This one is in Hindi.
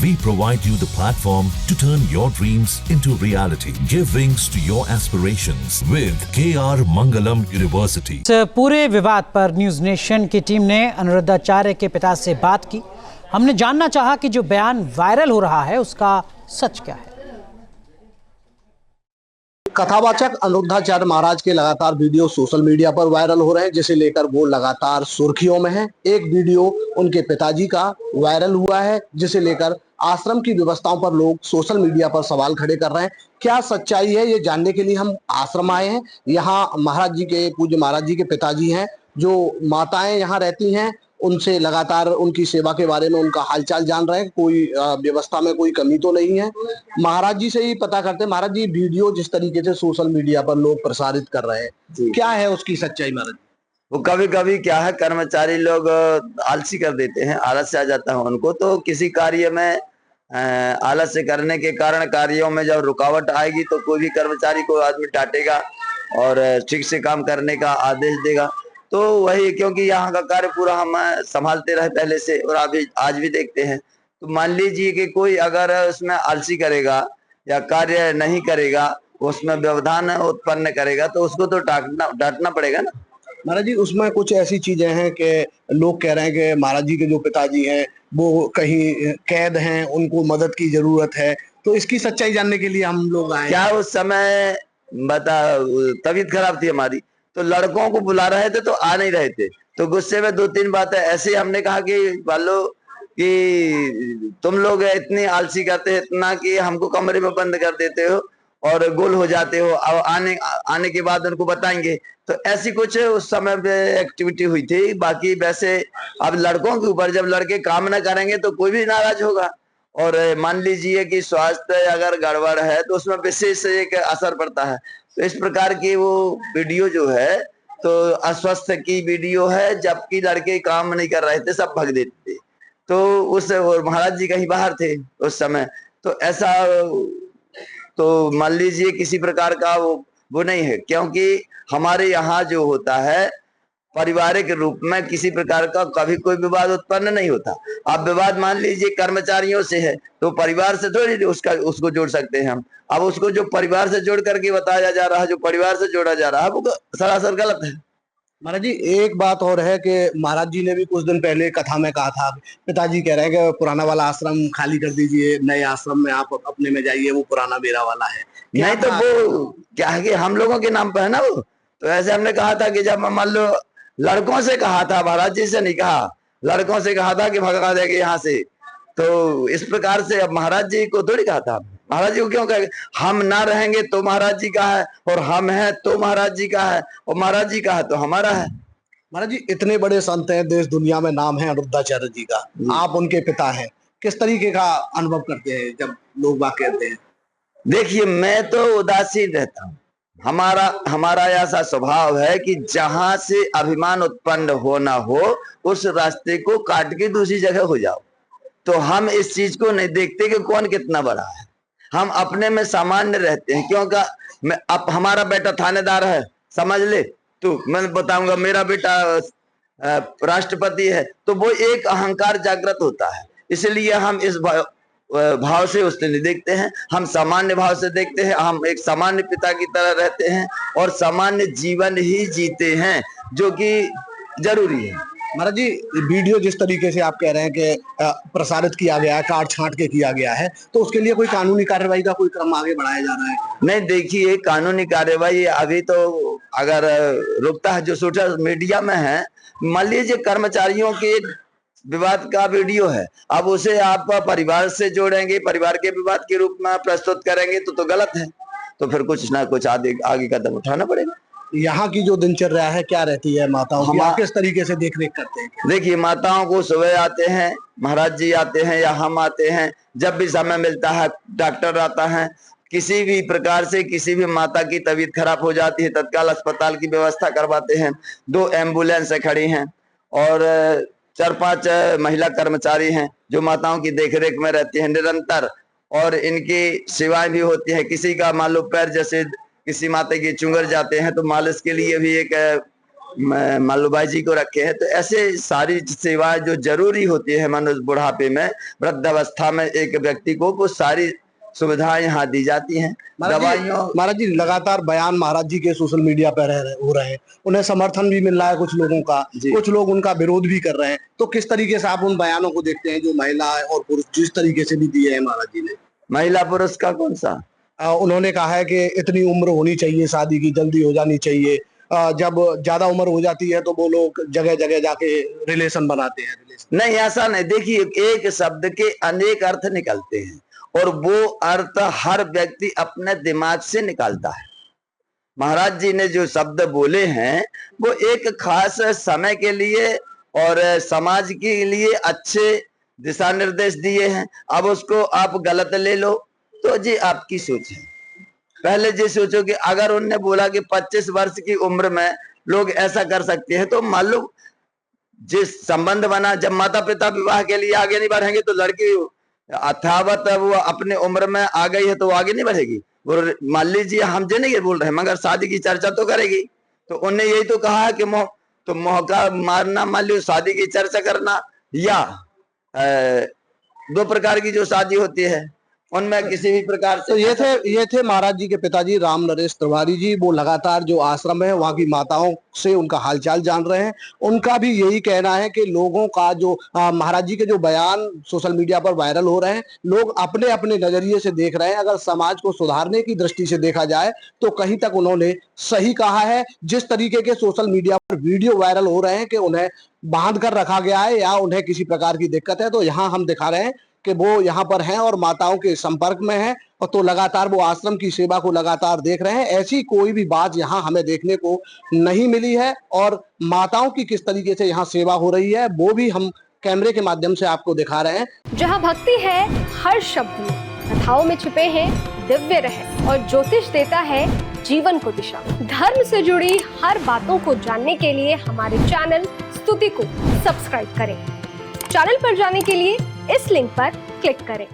We provide you the platform to turn your dreams into reality. Give wings to your aspirations with KR Mangalam University. इस पूरे विवाद पर न्यूज नेशन की टीम ने अनिरुद्धाचार्य के पिता से बात की। हमने जानना चाहा कि जो बयान वायरल हो रहा है उसका सच क्या है। कथावाचक अनिरुद्धाचार्य महाराज के लगातार वीडियो सोशल मीडिया पर वायरल हो रहे हैं, जिसे लेकर वो लगातार सुर्खियों में हैं। एक वीडियो उनके पिताजी का वायरल हुआ है, जिसे लेकर आश्रम की व्यवस्थाओं पर लोग सोशल मीडिया पर सवाल खड़े कर रहे हैं। क्या सच्चाई है, ये जानने के लिए हम आश्रम आए हैं। यहाँ महाराज जी के, पूज्य महाराज जी के पिताजी हैं, जो माताएं यहाँ रहती हैं, उनसे लगातार उनकी सेवा के बारे में उनका हालचाल जान रहे हैं। कोई व्यवस्था में कोई कमी तो नहीं है। महाराज जी से ही पता करते हैं। महाराज जी, वीडियो जिस तरीके से सोशल मीडिया पर लोग प्रसारित कर रहे हैं, क्या है उसकी सच्चाई महाराज? वो कभी कभी क्या है, कर्मचारी लोग आलसी कर देते हैं, आलस्य आ जाता है उनको। तो किसी कार्य में आलस्य करने के कारण कार्यों में जब रुकावट आएगी तो कोई भी कर्मचारी को आदमी डांटेगा और ठीक से काम करने का आदेश देगा। तो वही, क्योंकि यहाँ का कार्य पूरा हम संभालते रहे पहले से और अभी आज भी देखते हैं। तो मान लीजिए कि कोई अगर उसमें आलसी करेगा या कार्य नहीं करेगा, उसमें व्यवधान उत्पन्न करेगा, तो उसको तो डांटना पड़ेगा ना। महाराज जी, उसमें कुछ ऐसी चीजें हैं कि लोग कह रहे हैं कि महाराज जी के जो पिताजी हैं वो कहीं कैद हैं, उनको मदद की जरूरत है। तो इसकी सच्चाई जानने के लिए हम लोग आए। क्या उस समय तबीयत खराब थी हमारी, तो लड़कों को बुला रहे थे तो आ नहीं रहे थे। तो गुस्से में 2-3 बातें ऐसे हमने कहा कि वालो कि तुम लोग इतनी आलसी करते हैं, इतना कि हमको कमरे में बंद कर देते हो और गोल हो जाते हो। अब आने के बाद उनको बताएंगे। तो ऐसी कुछ उस समय पे एक्टिविटी हुई थी। बाकी वैसे अब लड़कों के ऊपर, जब लड़के काम न करेंगे तो कोई भी नाराज होगा। और मान लीजिए कि स्वास्थ्य अगर गड़बड़ है तो उसमें विशेष एक असर पड़ता है। तो इस प्रकार की वो वीडियो जो है, तो अस्वस्थ की वीडियो है, जबकि लड़के काम नहीं कर रहे थे, सब भाग देते थे। तो उस महाराज जी कहीं बाहर थे उस समय। तो ऐसा, तो मान लीजिए किसी प्रकार का वो नहीं है, क्योंकि हमारे यहाँ जो होता है पारिवारिक रूप में किसी प्रकार का कभी कोई विवाद उत्पन्न नहीं होता। अब विवाद मान लीजिए कर्मचारियों से है तो परिवार से थोड़ी उसको जोड़ सकते हैं हम। अब उसको जो परिवार से जोड़ करके बताया जा रहा है, जो परिवार से जोड़ा जा रहा है, वो सरासर गलत है। महाराज जी, एक बात और है कि महाराज जी ने भी कुछ दिन पहले कथा में कहा था, पिताजी कह रहे हैं कि पुराना वाला आश्रम खाली कर दीजिए, नए आश्रम में आप अपने में जाइए, वो पुराना मेरा वाला है। नहीं तो वो क्या है कि हम लोगों के नाम पर है ना वो। तो ऐसे हमने कहा था कि जब मान लो लड़कों से कहा था, महाराज जी से नहीं कहा, लड़कों से कहा था कि भगा देंगे यहाँ से। तो इस प्रकार से अब महाराज जी को थोड़ी कहा था। महाराज जी को क्यों कहेंगे? हम ना रहेंगे तो महाराज जी का है, और हम हैं तो महाराज जी का है, और महाराज जी का है तो हमारा है। महाराज जी, इतने बड़े संत हैं, देश दुनिया में नाम है अनिरुद्धाचार्य जी का, आप उनके पिता हैं, किस तरीके का अनुभव करते हैं जब लोग बात कहते हैं? देखिए, मैं तो उदासीन रहता हूँ। हमारा ऐसा स्वभाव है कि जहां से अभिमान उत्पन्न होना हो, उस रास्ते को काट के दूसरी जगह हो जाओ। तो हम इस चीज को नहीं देखते कि कौन कितना बड़ा है। हम अपने में सामान्य रहते हैं। क्योंकि अब हमारा बेटा थानेदार है, समझ ले, तो मैं बताऊंगा मेरा बेटा राष्ट्रपति है, तो वो एक अहंकार जागृत होता है। इसलिए हम इस भाव से उससे नहीं देखते हैं, हम सामान्य भाव से देखते हैं। हम एक सामान्य पिता की तरह रहते हैं और सामान्य जीवन ही जीते हैं, जो कि जरूरी है। महाराज जी, वीडियो जिस तरीके से आप कह रहे हैं कि प्रसारित किया गया है, काट छांट के किया गया है, तो उसके लिए कोई कानूनी कार्रवाई का कोई क्रम आगे बढ़ाया जा रहा है? नहीं, देखिए, कानूनी कार्रवाई अभी तो अगर रुकता है जो सोशल मीडिया में है। मान लीजिए कर्मचारियों के विवाद का वीडियो है, अब उसे आप परिवार से जोड़ेंगे, परिवार के विवाद के रूप में प्रस्तुत करेंगे तो गलत है। तो फिर कुछ ना कुछ आगे कदम उठाना पड़ेगा। यहाँ की जो दिनचर्या है क्या रहती है माताओं की, आप किस तरीके से देख रेख करते हैं? देखिए, माताओं को सुबह आते हैं, महाराज जी आते हैं या हम आते हैं, जब भी समय मिलता है डॉक्टर आता है। किसी भी प्रकार से किसी भी माता की तबीयत खराब हो जाती है, तत्काल अस्पताल की व्यवस्था करवाते हैं। 2 एम्बुलेंस खड़ी हैं और 4-5 महिला कर्मचारी हैं जो माताओं की देखरेख में रहती हैं निरंतर, और इनकी सेवाएं भी होती है। किसी का मान लो पैर, जैसे किसी माता की चुंगर जाते हैं तो मालिश के लिए भी एक मल्लूभाई जी को रखे हैं। तो ऐसे सारी सेवाएं जो जरूरी होती है मनुष्य बुढ़ापे में, वृद्धावस्था में एक व्यक्ति को, वो सारी सुविधाएं यहाँ दी जाती हैं। दवाइयों महाराज जी लगातार बयान महाराज जी के सोशल मीडिया पर हो रहे हैं, उन्हें समर्थन भी मिल रहा है कुछ लोगों का, कुछ लोग उनका विरोध भी कर रहे हैं। तो किस तरीके से आप उन बयानों को देखते हैं जो महिला और पुरुष जिस तरीके से भी दिए हैं महाराज जी ने? महिला पुरुष का कौन सा? उन्होंने कहा है कि इतनी उम्र होनी चाहिए, शादी की जल्दी हो जानी चाहिए, जब ज्यादा उम्र हो जाती है तो वो लोग जगह जगह जाके रिलेशन बनाते हैं। नहीं, ऐसा नहीं। देखिए, एक शब्द के अनेक अर्थ निकलते हैं और वो अर्थ हर व्यक्ति अपने दिमाग से निकालता है। महाराज जी ने जो शब्द बोले हैं वो एक खास समय के लिए और समाज के लिए अच्छे दिशा निर्देश दिए हैं। अब उसको आप गलत ले लो तो जी आपकी सोच है। पहले जी सोचो कि अगर उन्होंने बोला कि 25 वर्ष की उम्र में लोग ऐसा कर सकते हैं, तो मालूम जिस संबंध बना, जब माता पिता विवाह के लिए आगे नहीं बढ़ेंगे तो लड़की अथावत वो अपने उम्र में आ गई है तो वो आगे नहीं बढ़ेगी। वो मान लीजिए हम जे नहीं बोल रहे हैं, मगर शादी की चर्चा तो करेगी। तो उन्हें यही तो कहा है कि मौका मारना, मान लो शादी की चर्चा करना, या 2 प्रकार की जो शादी होती है उनमें किसी भी प्रकार से। तो ये थे महाराज जी के पिताजी राम नरेश तिवारी जी। वो लगातार जो आश्रम है वहाँ की माताओं से उनका हालचाल जान रहे हैं। उनका भी यही कहना है कि लोगों का जो महाराज जी के जो बयान सोशल मीडिया पर वायरल हो रहे हैं, लोग अपने अपने नजरिए से देख रहे हैं। अगर समाज को सुधारने की दृष्टि से देखा जाए तो कहीं तक उन्होंने सही कहा है। जिस तरीके के सोशल मीडिया पर वीडियो वायरल हो रहे हैं कि उन्हें बांध कर रखा गया है या उन्हें किसी प्रकार की दिक्कत है, तो यहाँ हम दिखा रहे हैं कि वो यहाँ पर हैं और माताओं के संपर्क में हैं, और तो लगातार वो आश्रम की सेवा को लगातार देख रहे हैं। ऐसी कोई भी बात यहाँ हमें देखने को नहीं मिली है, और माताओं की किस तरीके से यहाँ सेवा हो रही है वो भी हम कैमरे के माध्यम से आपको दिखा रहे हैं। जहाँ भक्ति है हर शब्द में, कथाओं में छिपे हैं दिव्य रहस्य, और ज्योतिष देता है जीवन को दिशा। धर्म से जुड़ी हर बातों को जानने के लिए हमारे चैनल स्तुति को सब्सक्राइब करें। चैनल पर जाने के लिए इस लिंक पर क्लिक करें।